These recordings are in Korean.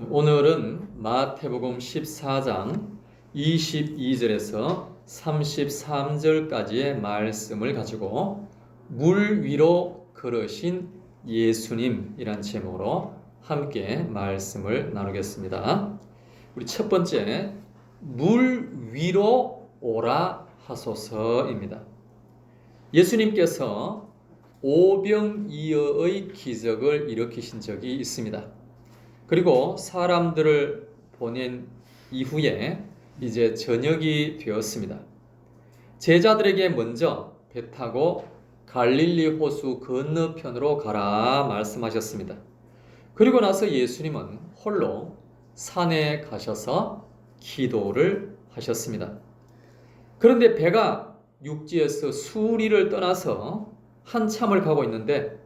오늘은 마태복음 14장 22절에서 33절까지의 말씀을 가지고 물 위로 걸으신 예수님이란 제목으로 함께 말씀을 나누겠습니다. 우리 첫 번째, 물 위로 오라 하소서입니다. 예수님께서 오병이어의 기적을 일으키신 적이 있습니다. 그리고 사람들을 보낸 이후에 이제 저녁이 되었습니다. 제자들에게 먼저 배 타고 갈릴리 호수 건너편으로 가라 말씀하셨습니다. 그리고 나서 예수님은 홀로 산에 가셔서 기도를 하셨습니다. 그런데 배가 육지에서 수리를 떠나서 한참을 가고 있는데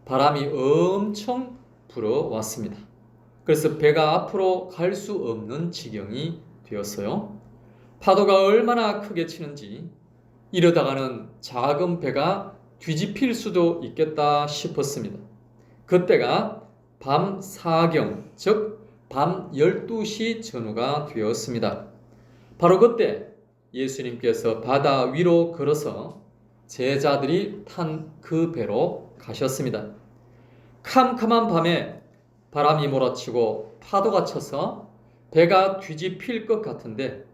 바람이 엄청 불어왔습니다. 그래서 배가 앞으로 갈 수 없는 지경이 되었어요. 파도가 얼마나 크게 치는지 이러다가는 작은 배가 뒤집힐 수도 있겠다 싶었습니다. 그때가 밤 4경, 즉 밤 12시 전후가 되었습니다. 바로 그때 예수님께서 바다 위로 걸어서 제자들이 탄 그 배로 가셨습니다. 캄캄한 밤에 바람이 몰아치고 파도가 쳐서 배가 뒤집힐 것 같은데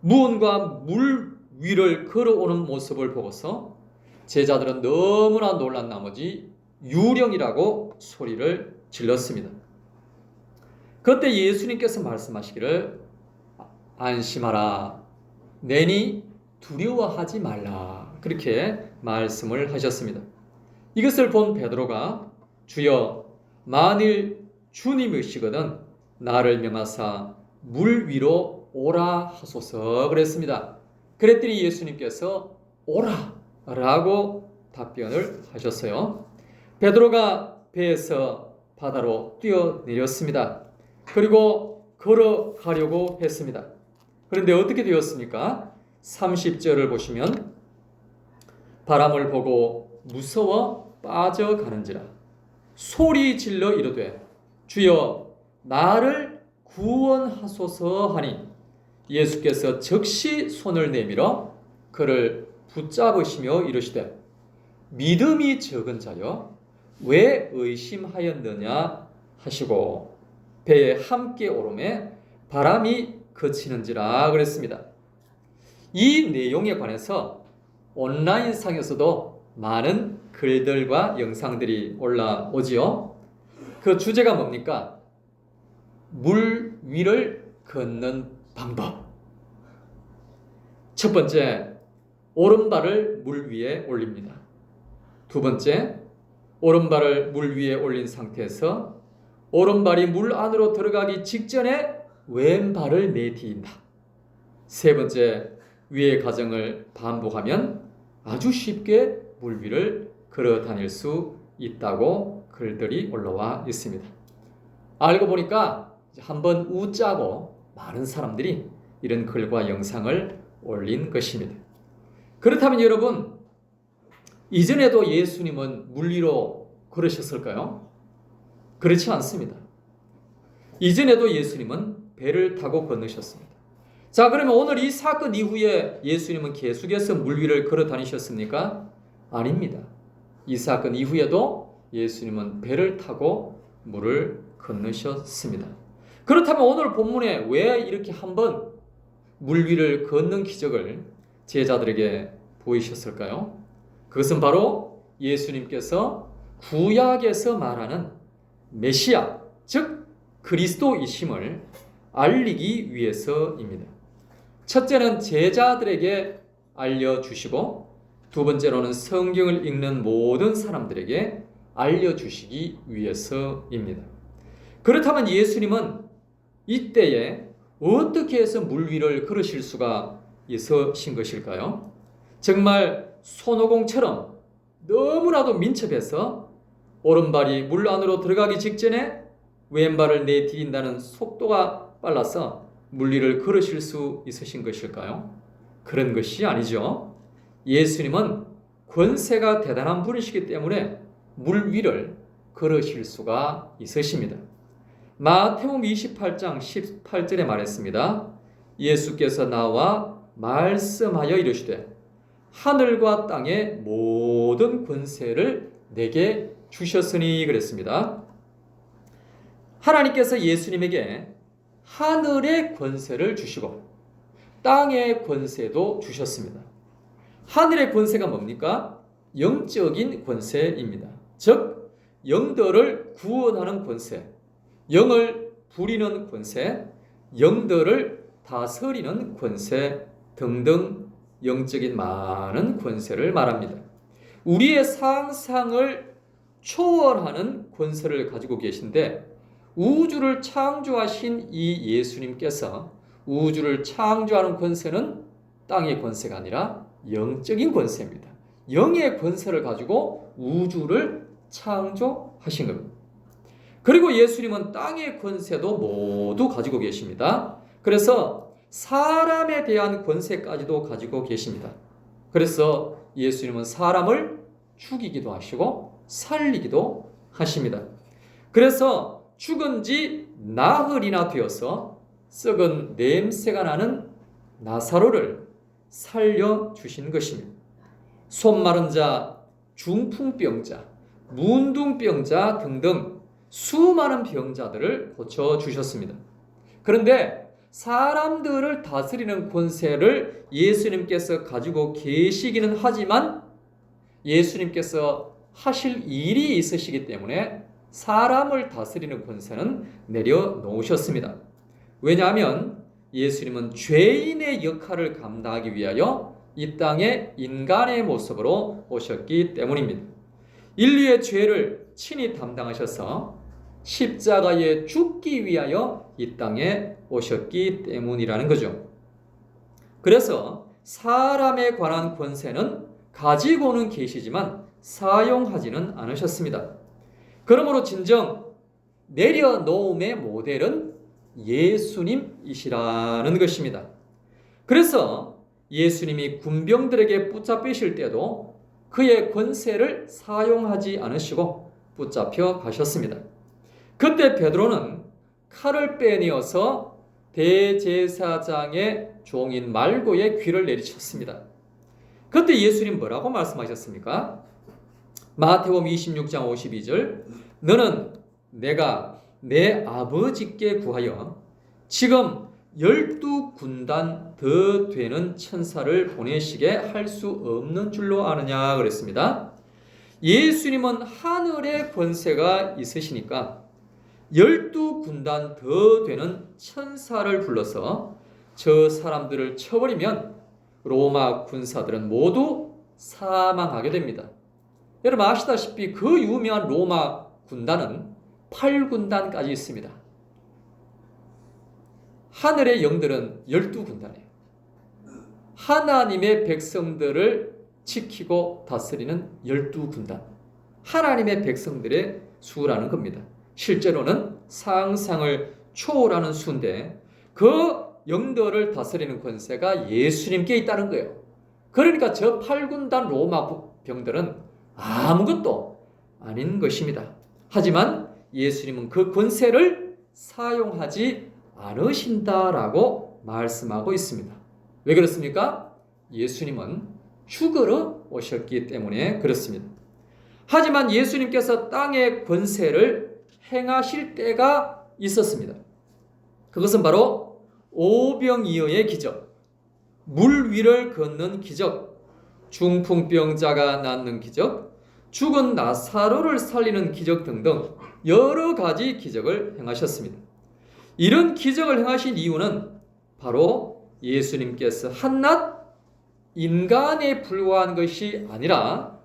무언가 물 위를 걸어오는 모습을 보고서 제자들은 너무나 놀란 나머지 유령이라고 소리를 질렀습니다. 그때 예수님께서 말씀하시기를 안심하라, 내니 두려워하지 말라, 그렇게 말씀을 하셨습니다. 이것을 본 베드로가 주여, 만일 주님이시거든 나를 명하사 물 위로 오라 하소서 그랬습니다. 그랬더니 예수님께서 오라 라고 답변을 하셨어요. 베드로가 배에서 바다로 뛰어내렸습니다. 그리고 걸어가려고 했습니다. 그런데 어떻게 되었습니까? 30절을 보시면 바람을 보고 무서워 빠져가는지라 소리 질러 이르되 주여 나를 구원하소서 하니 예수께서 즉시 손을 내밀어 그를 붙잡으시며 이르시되 믿음이 적은 자여 왜 의심하였느냐 하시고 배에 함께 오르매 바람이 그치는지라 그랬습니다. 이 내용에 관해서 온라인상에서도 많은 글들과 영상들이 올라오지요. 그 주제가 뭡니까? 물 위를 걷는 방법. 첫 번째, 오른발을 물 위에 올립니다. 두 번째, 오른발을 물 위에 올린 상태에서 오른발이 물 안으로 들어가기 직전에 왼발을 내디딘다. 세 번째, 위의 과정을 반복하면 아주 쉽게 물 위를 걸어 다닐 수 있다고 글들이 올라와 있습니다. 알고 보니까 한번 웃자고 많은 사람들이 이런 글과 영상을 올린 것입니다. 그렇다면 여러분, 이전에도 예수님은 물 위로 걸으셨을까요? 그렇지 않습니다. 이전에도 예수님은 배를 타고 건너셨습니다. 자, 그러면 오늘 이 사건 이후에 예수님은 계속해서 물 위를 걸어 다니셨습니까? 아닙니다. 이 사건 이후에도 예수님은 배를 타고 물을 건너셨습니다. 그렇다면 오늘 본문에 왜 이렇게 한번 물 위를 걷는 기적을 제자들에게 보이셨을까요? 그것은 바로 예수님께서 구약에서 말하는 메시아, 즉 그리스도이심을 알리기 위해서입니다. 첫째는 제자들에게 알려주시고 두 번째로는 성경을 읽는 모든 사람들에게 알려주시기 위해서입니다. 그렇다면 예수님은 이때에 어떻게 해서 물 위를 걸으실 수가 있으신 것일까요? 정말 손오공처럼 너무나도 민첩해서 오른발이 물 안으로 들어가기 직전에 왼발을 내디딘다는 속도가 빨라서 물 위를 걸으실 수 있으신 것일까요? 그런 것이 아니죠. 예수님은 권세가 대단한 분이시기 때문에 물 위를 걸으실 수가 있으십니다. 마태복음 28장 18절에 말했습니다. 예수께서 나와 말씀하여 이르시되 하늘과 땅의 모든 권세를 내게 주셨으니 그랬습니다. 하나님께서 예수님에게 하늘의 권세를 주시고 땅의 권세도 주셨습니다. 하늘의 권세가 뭡니까? 영적인 권세입니다. 즉 영들을 구원하는 권세, 영을 부리는 권세, 영들을 다스리는 권세 등등 영적인 많은 권세를 말합니다. 우리의 상상을 초월하는 권세를 가지고 계신데 우주를 창조하신 이 예수님께서 우주를 창조하는 권세는 땅의 권세가 아니라 영적인 권세입니다. 영의 권세를 가지고 우주를 창조하신 겁니다. 그리고 예수님은 땅의 권세도 모두 가지고 계십니다. 그래서 사람에 대한 권세까지도 가지고 계십니다. 그래서 예수님은 사람을 죽이기도 하시고 살리기도 하십니다. 그래서 죽은 지 나흘이나 되어서 썩은 냄새가 나는 나사로를 살려주신 것입니다. 손 마른 자, 중풍병자, 문둥병자 등등 수많은 병자들을 고쳐주셨습니다. 그런데 사람들을 다스리는 권세를 예수님께서 가지고 계시기는 하지만 예수님께서 하실 일이 있으시기 때문에 사람을 다스리는 권세는 내려놓으셨습니다. 왜냐하면 예수님은 죄인의 역할을 감당하기 위하여 이 땅에 인간의 모습으로 오셨기 때문입니다. 인류의 죄를 친히 담당하셔서 십자가에 죽기 위하여 이 땅에 오셨기 때문이라는 거죠. 그래서 사람에 관한 권세는 가지고는 계시지만 사용하지는 않으셨습니다. 그러므로 진정 내려놓음의 모델은 예수님이시라는 것입니다. 그래서 예수님이 군병들에게 붙잡히실 때도 그의 권세를 사용하지 않으시고 붙잡혀 가셨습니다. 그때 베드로는 칼을 빼내어서 대제사장의 종인 말고의 귀를 내리쳤습니다. 그때 예수님 뭐라고 말씀하셨습니까? 마태복음 26장 52절 너는 내가 내 아버지께 구하여 지금 12군단 더 되는 천사를 보내시게 할 수 없는 줄로 아느냐 그랬습니다. 예수님은 하늘의 권세가 있으시니까 12군단 더 되는 천사를 불러서 저 사람들을 쳐버리면 로마 군사들은 모두 사망하게 됩니다. 여러분 아시다시피 그 유명한 로마 군단은 8군단까지 있습니다. 하늘의 영들은 12군단이에요. 하나님의 백성들을 지키고 다스리는 12군단. 하나님의 백성들의 수라는 겁니다. 실제로는 상상을 초월하는 수인데 그 영들을 다스리는 권세가 예수님께 있다는 거예요. 그러니까 저 8군단 로마 병들은 아무것도 아닌 것입니다. 하지만 예수님은 그 권세를 사용하지 않으신다라고 말씀하고 있습니다. 왜 그렇습니까? 예수님은 죽으러 오셨기 때문에 그렇습니다. 하지만 예수님께서 땅의 권세를 행하실 때가 있었습니다. 그것은 바로 오병이어의 기적, 물 위를 걷는 기적, 중풍병자가 낫는 기적, 죽은 나사로를 살리는 기적 등등 여러 가지 기적을 행하셨습니다. 이런 기적을 행하신 이유는 바로 예수님께서 한낱 인간에 불과한 것이 아니라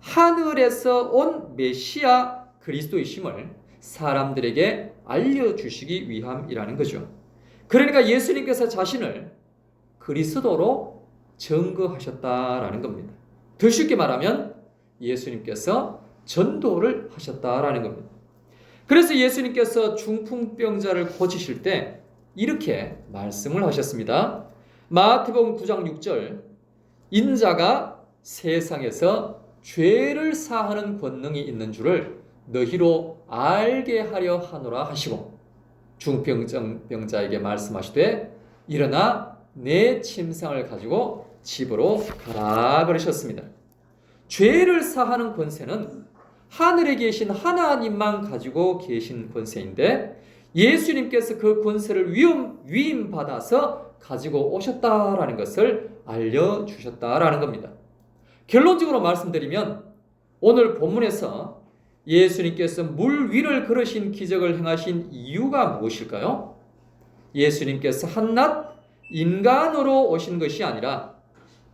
하늘에서 온 메시아 그리스도이심을 사람들에게 알려주시기 위함이라는 거죠. 그러니까 예수님께서 자신을 그리스도로 증거하셨다라는 겁니다. 더 쉽게 말하면 예수님께서 전도를 하셨다라는 겁니다. 그래서 예수님께서 중풍병자를 고치실 때 이렇게 말씀을 하셨습니다. 마태복음 9장 6절 인자가 세상에서 죄를 사하는 권능이 있는 줄을 너희로 알게 하려 하노라 하시고 중병자에게 말씀하시되 일어나 내 침상을 가지고 집으로 가라 그러셨습니다. 죄를 사하는 권세는 하늘에 계신 하나님만 가지고 계신 권세인데 예수님께서 그 권세를 위임받아서 가지고 오셨다라는 것을 알려주셨다라는 겁니다. 결론적으로 말씀드리면 오늘 본문에서 예수님께서 물 위를 걸으신 기적을 행하신 이유가 무엇일까요? 예수님께서 한낱 인간으로 오신 것이 아니라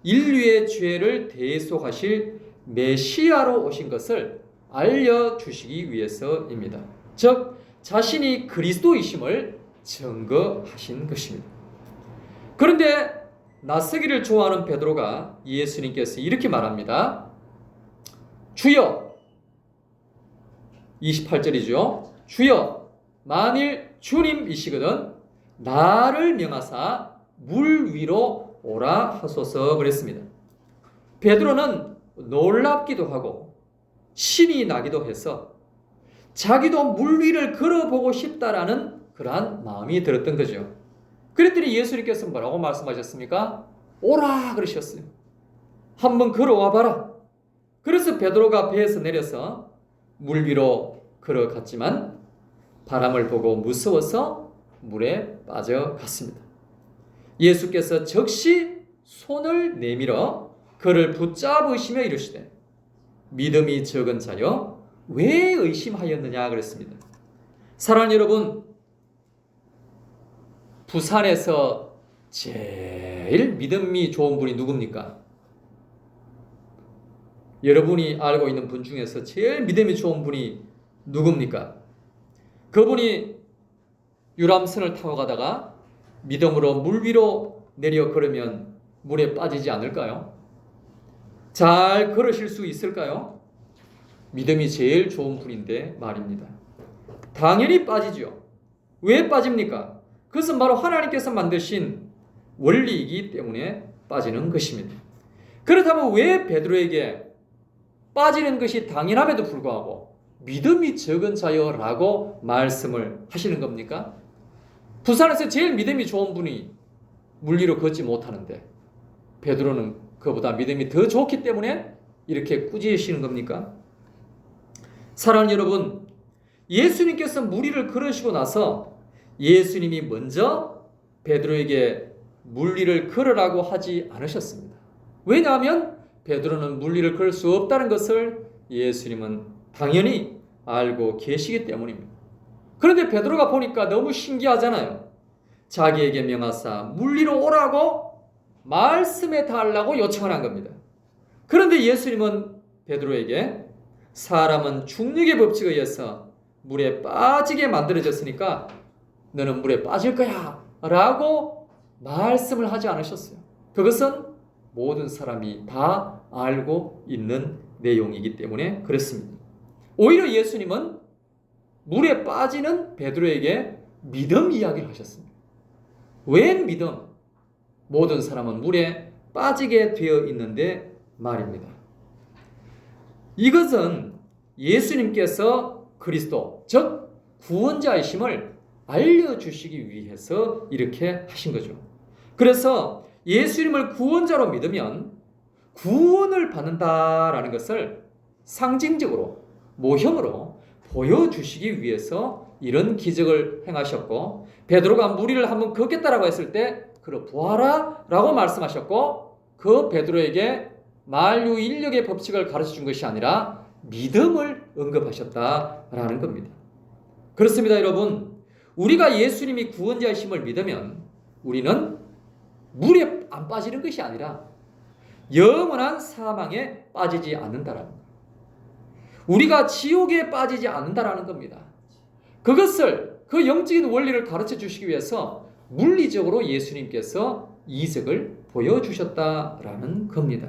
인류의 죄를 대속하실 메시아로 오신 것을 알려주시기 위해서입니다. 즉 자신이 그리스도이심을 증거하신 것입니다. 그런데 낯서기를 좋아하는 베드로가 예수님께서 이렇게 말합니다. 주여, 28절이죠. 주여, 만일 주님이시거든 나를 명하사 물 위로 오라 하소서 그랬습니다. 베드로는 놀랍기도 하고 신이 나기도 해서 자기도 물 위를 걸어보고 싶다라는 그러한 마음이 들었던 거죠. 그랬더니 예수님께서 뭐라고 말씀하셨습니까? 오라 그러셨어요. 한번 걸어와 봐라. 그래서 베드로가 배에서 내려서 물 위로 걸어갔지만 바람을 보고 무서워서 물에 빠져갔습니다. 예수께서 즉시 손을 내밀어 그를 붙잡으시며 이르시되 믿음이 적은 자여 왜 의심하였느냐 그랬습니다. 사랑하는 여러분, 부산에서 제일 믿음이 좋은 분이 누굽니까? 여러분이 알고 있는 분 중에서 제일 믿음이 좋은 분이 누굽니까? 그분이 유람선을 타고 가다가 믿음으로 물 위로 내려 걸으면 물에 빠지지 않을까요? 잘 걸으실 수 있을까요? 믿음이 제일 좋은 분인데 말입니다. 당연히 빠지죠. 왜 빠집니까? 그것은 바로 하나님께서 만드신 원리이기 때문에 빠지는 것입니다. 그렇다면 왜 베드로에게 빠지는 것이 당연함에도 불구하고 믿음이 적은 자여라고 말씀을 하시는 겁니까? 부산에서 제일 믿음이 좋은 분이 물 위로 걷지 못하는데 베드로는 그보다 믿음이 더 좋기 때문에 이렇게 꾸짖으시는 겁니까? 사랑하는 여러분, 예수님께서 물 위를 걸으시고 나서 예수님이 먼저 베드로에게 물 위를 걸으라고 하지 않으셨습니다. 왜냐하면 베드로는 물 위를 걸을 수 없다는 것을 예수님은 당연히 알고 계시기 때문입니다. 그런데 베드로가 보니까 너무 신기하잖아요. 자기에게 명하사 물 위로 오라고 말씀해 달라고 요청을 한 겁니다. 그런데 예수님은 베드로에게 사람은 중력의 법칙에 의해서 물에 빠지게 만들어졌으니까 너는 물에 빠질 거야 라고 말씀을 하지 않으셨어요. 그것은 모든 사람이 다 알고 있는 내용이기 때문에 그렇습니다. 오히려 예수님은 물에 빠지는 베드로에게 믿음 이야기를 하셨습니다. 웬 믿음? 모든 사람은 물에 빠지게 되어 있는데 말입니다. 이것은 예수님께서 그리스도, 즉 구원자이심을 알려주시기 위해서 이렇게 하신 거죠. 그래서 예수님을 구원자로 믿으면 구원을 받는다라는 것을 상징적으로, 모형으로 보여주시기 위해서 이런 기적을 행하셨고, 베드로가 물 위를 한번 걷겠다라고 했을 때 그러 보아라 라고 말씀하셨고, 그 베드로에게 만유인력의 법칙을 가르쳐 준 것이 아니라 믿음을 언급하셨다라는 겁니다. 그렇습니다, 여러분. 우리가 예수님이 구원자이심을 믿으면 우리는 물에 안 빠지는 것이 아니라 영원한 사망에 빠지지 않는다라는 거예요. 우리가 지옥에 빠지지 않는다라는 겁니다. 그것을, 그 영적인 원리를 가르쳐 주시기 위해서 물리적으로 예수님께서 이적을 보여주셨다라는 겁니다.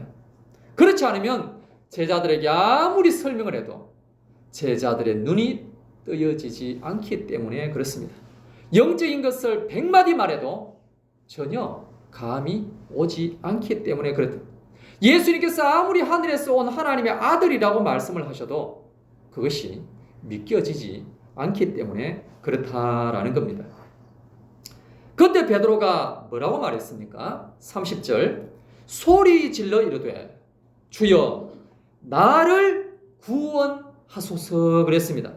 그렇지 않으면 제자들에게 아무리 설명을 해도 제자들의 눈이 뜨여지지 않기 때문에 그렇습니다. 영적인 것을 100마디 말해도 전혀 감이 오지 않기 때문에 그렇다. 예수님께서 아무리 하늘에서 온 하나님의 아들이라고 말씀을 하셔도 그것이 믿겨지지 않기 때문에 그렇다라는 겁니다. 그때 베드로가 뭐라고 말했습니까? 30절 소리 질러 이르되 주여 나를 구원하소서 그랬습니다.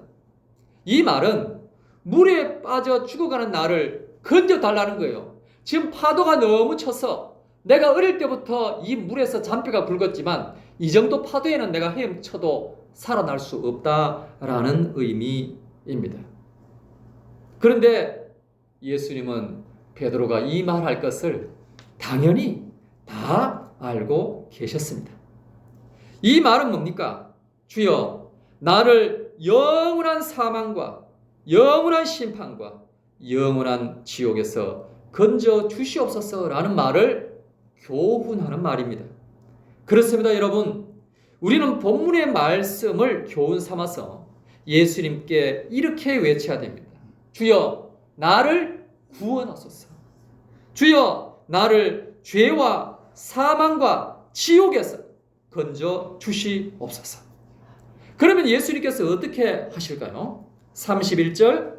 이 말은 물에 빠져 죽어가는 나를 건져달라는 거예요. 지금 파도가 너무 쳐서 내가 어릴 때부터 이 물에서 잔뼈가 굵었지만 이 정도 파도에는 내가 헤엄쳐도 살아날 수 없다라는 의미입니다. 그런데 예수님은 베드로가 이 말할 것을 당연히 다 알고 계셨습니다. 이 말은 뭡니까? 주여 나를 영원한 사망과 영원한 심판과 영원한 지옥에서 건져 주시옵소서라는 말을 교훈하는 말입니다. 그렇습니다, 여러분. 우리는 본문의 말씀을 교훈 삼아서 예수님께 이렇게 외쳐야 됩니다. 주여 나를 구원하소서. 주여 나를 죄와 사망과 지옥에서 건져 주시옵소서. 그러면 예수님께서 어떻게 하실까요? 31절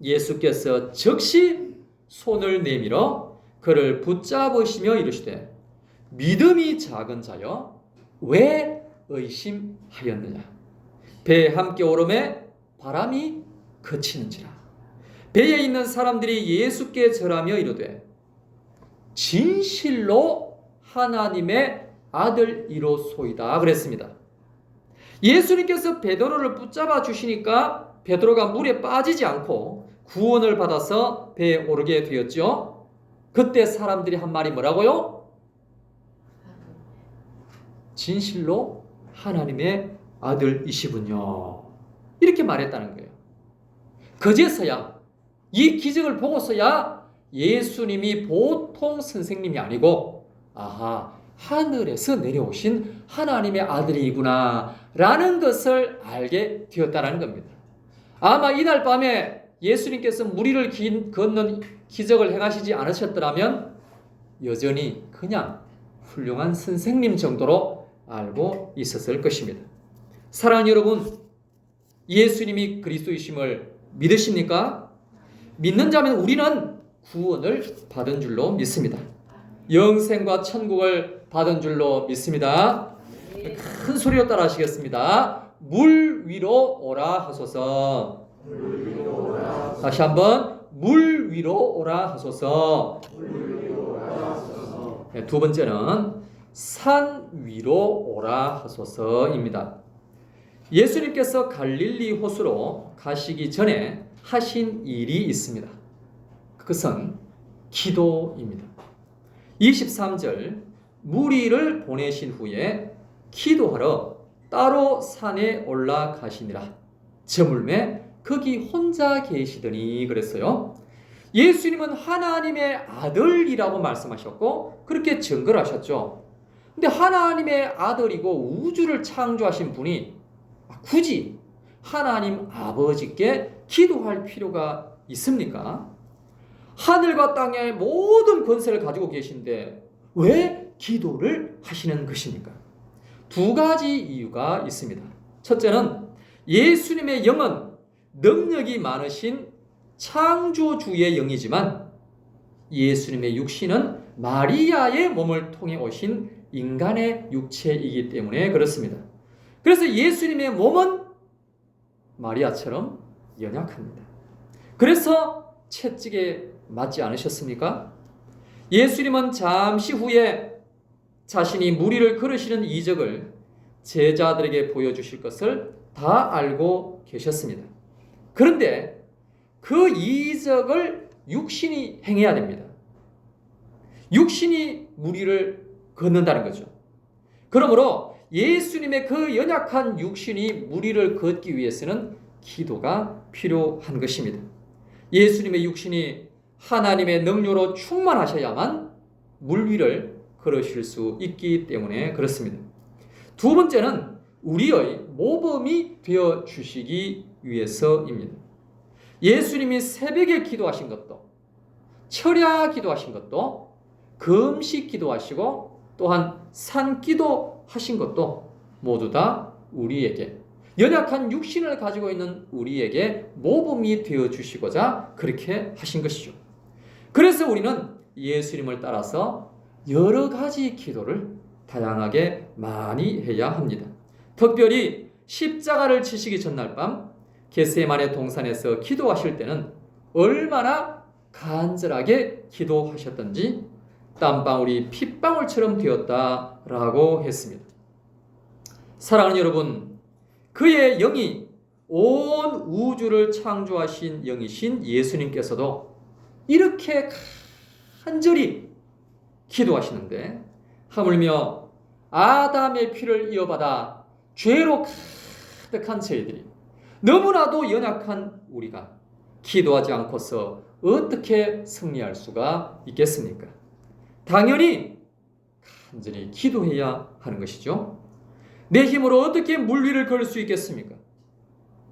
예수께서 즉시 손을 내밀어 그를 붙잡으시며 이르시되 믿음이 작은 자여 왜 의심하였느냐. 배에 함께 오름에 바람이 그치는지라. 배에 있는 사람들이 예수께 절하며 이르되 진실로 하나님의 아들이로소이다 그랬습니다. 예수님께서 베드로를 붙잡아 주시니까 베드로가 물에 빠지지 않고 구원을 받아서 배에 오르게 되었죠. 그때 사람들이 한 말이 뭐라고요? 진실로 하나님의 아들이시군요. 이렇게 말했다는 거예요. 그제서야 이 기적을 보고서야 예수님이 보통 선생님이 아니고 아하 하늘에서 내려오신 하나님의 아들이구나 라는 것을 알게 되었다는 겁니다. 아마 이날 밤에 예수님께서 물 위를 걷는 기적을 행하시지 않으셨더라면 여전히 그냥 훌륭한 선생님 정도로 알고 있었을 것입니다. 사랑하는 여러분, 예수님이 그리스도이심을 믿으십니까? 믿는 자면 우리는 구원을 받은 줄로 믿습니다. 영생과 천국을 받은 줄로 믿습니다. 큰 소리로 따라 하시겠습니다. 물 위로 오라 하소서. 다시 한번 물 위로 오라 하소서. 네, 두 번째는 산 위로 오라 하소서입니다. 예수님께서 갈릴리 호수로 가시기 전에 하신 일이 있습니다. 그것은 기도입니다. 23절 무리를 보내신 후에 기도하러 따로 산에 올라가시니라. 저물매 거기 혼자 계시더니 그랬어요. 예수님은 하나님의 아들이라고 말씀하셨고 그렇게 증거를 하셨죠. 근데 하나님의 아들이고 우주를 창조하신 분이 굳이 하나님 아버지께 기도할 필요가 있습니까? 하늘과 땅의 모든 권세를 가지고 계신데 왜 기도를 하시는 것입니까? 두 가지 이유가 있습니다. 첫째는 예수님의 영은 능력이 많으신 창조주의 영이지만 예수님의 육신은 마리아의 몸을 통해 오신 인간의 육체이기 때문에 그렇습니다. 그래서 예수님의 몸은 마리아처럼 연약합니다. 그래서 채찍에 맞지 않으셨습니까? 예수님은 잠시 후에 자신이 무리를 걸으시는 이적을 제자들에게 보여주실 것을 다 알고 계셨습니다. 그런데 그 이적을 육신이 행해야 됩니다. 육신이 무리를 걷는다는 거죠. 그러므로 예수님의 그 연약한 육신이 무리를 걷기 위해서는 기도가 필요한 것입니다. 예수님의 육신이 하나님의 능력으로 충만하셔야만 물 위를 걸으실 수 있기 때문에 그렇습니다. 두 번째는 우리의 모범이 되어 주시기 위해서입니다. 예수님이 새벽에 기도하신 것도 철야 기도하신 것도 금식 기도하시고 또한 산기도 하신 것도 모두 다 우리에게 연약한 육신을 가지고 있는 우리에게 모범이 되어 주시고자 그렇게 하신 것이죠. 그래서 우리는 예수님을 따라서 여러 가지 기도를 다양하게 많이 해야 합니다. 특별히 십자가를 지시기 전날 밤 겟세마네 동산에서 기도하실 때는 얼마나 간절하게 기도하셨던지 땀방울이 핏방울처럼 되었다라고 했습니다. 사랑하는 여러분, 그의 영이 온 우주를 창조하신 영이신 예수님께서도 이렇게 간절히 기도하시는데 하물며 아담의 피를 이어받아 죄로 가득한 저희들이 너무나도 연약한 우리가 기도하지 않고서 어떻게 승리할 수가 있겠습니까? 당연히 간절히 기도해야 하는 것이죠. 내 힘으로 어떻게 물 위를 걸을 수 있겠습니까?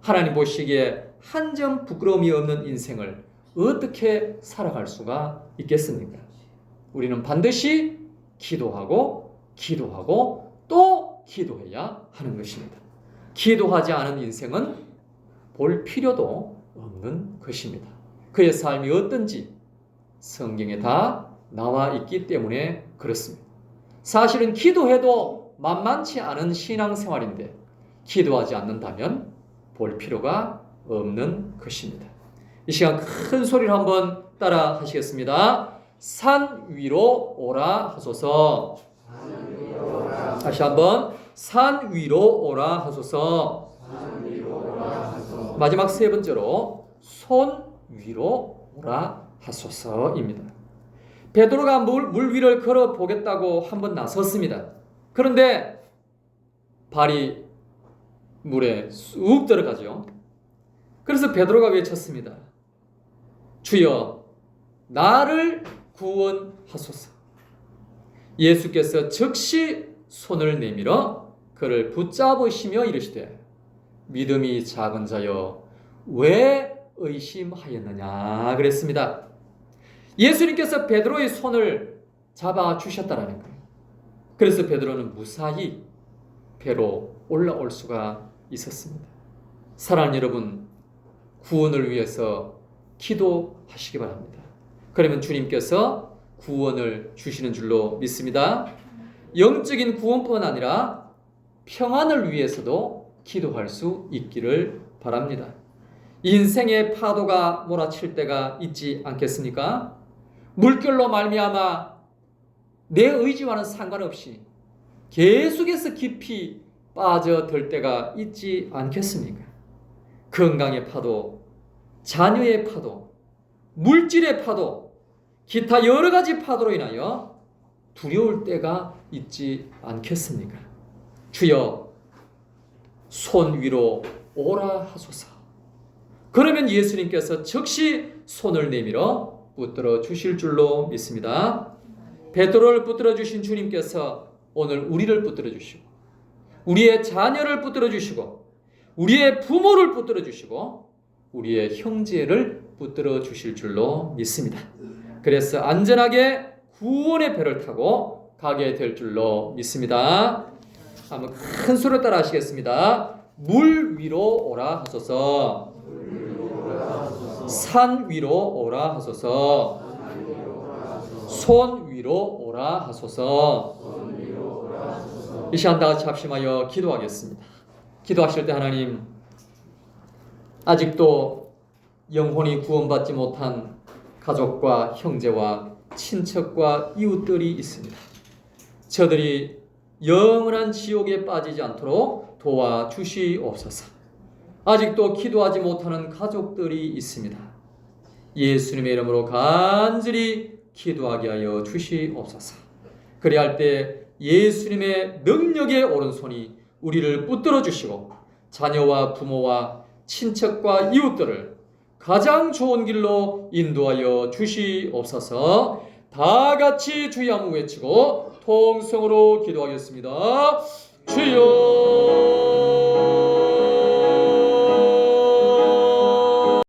하나님 보시기에 한 점 부끄러움이 없는 인생을 어떻게 살아갈 수가 있겠습니까? 우리는 반드시 기도하고 또 기도해야 하는 것입니다. 기도하지 않은 인생은 볼 필요도 없는 것입니다. 그의 삶이 어떤지 성경에 다 나와 있기 때문에 그렇습니다. 사실은 기도해도 만만치 않은 신앙생활인데 기도하지 않는다면 볼 필요가 없는 것입니다. 이 시간 큰 소리를 한번 따라 하시겠습니다. 산 위로 오라 하소서. 다시 한번 산 위로 오라 하소서. 마지막 세 번째로 손 위로 오라 하소서입니다. 베드로가 물 위를 걸어 보겠다고 한번 나섰습니다. 그런데 발이 물에 쑥 들어가죠. 그래서 베드로가 외쳤습니다. 주여 나를 구원하소서. 예수께서 즉시 손을 내밀어 그를 붙잡으시며 이르시되 믿음이 작은 자여 왜 의심하였느냐 그랬습니다. 예수님께서 베드로의 손을 잡아 주셨다라는 거예요. 그래서 베드로는 무사히 배로 올라올 수가 있었습니다. 사랑하는 여러분, 구원을 위해서 기도하시기 바랍니다. 그러면 주님께서 구원을 주시는 줄로 믿습니다. 영적인 구원뿐만 아니라 평안을 위해서도 기도할 수 있기를 바랍니다. 인생의 파도가 몰아칠 때가 있지 않겠습니까? 물결로 말미암아 내 의지와는 상관없이 계속해서 깊이 빠져들 때가 있지 않겠습니까? 건강의 파도, 자녀의 파도, 물질의 파도, 기타 여러 가지 파도로 인하여 두려울 때가 있지 않겠습니까? 주여 손 위로 오라 하소서. 그러면 예수님께서 즉시 손을 내밀어 붙들어 주실 줄로 믿습니다. 베드로를 붙들어 주신 주님께서 오늘 우리를 붙들어 주시고 우리의 자녀를 붙들어 주시고 우리의 부모를 붙들어 주시고 우리의 형제를 붙들어 주실 줄로 믿습니다. 그래서 안전하게 구원의 배를 타고 가게 될 줄로 믿습니다. 한번 큰 소리로 따라 하시겠습니다. 물 위로 오라 하소서. 산 위로 오라 하소서. 손 위로 오라 하소서. 이 시간 다 같이 합심하여 기도하겠습니다. 기도하실 때 하나님, 아직도 영혼이 구원받지 못한 가족과 형제와 친척과 이웃들이 있습니다. 저들이 영원한 지옥에 빠지지 않도록 도와주시옵소서. 아직도 기도하지 못하는 가족들이 있습니다. 예수님의 이름으로 간절히 기도하게 하여 주시옵소서. 그리할 때 예수님의 능력의 오른손이 우리를 붙들어 주시고 자녀와 부모와 친척과 이웃들을 가장 좋은 길로 인도하여 주시옵소서. 다 같이 주의 한번 외치고 통성으로 기도하겠습니다. 주여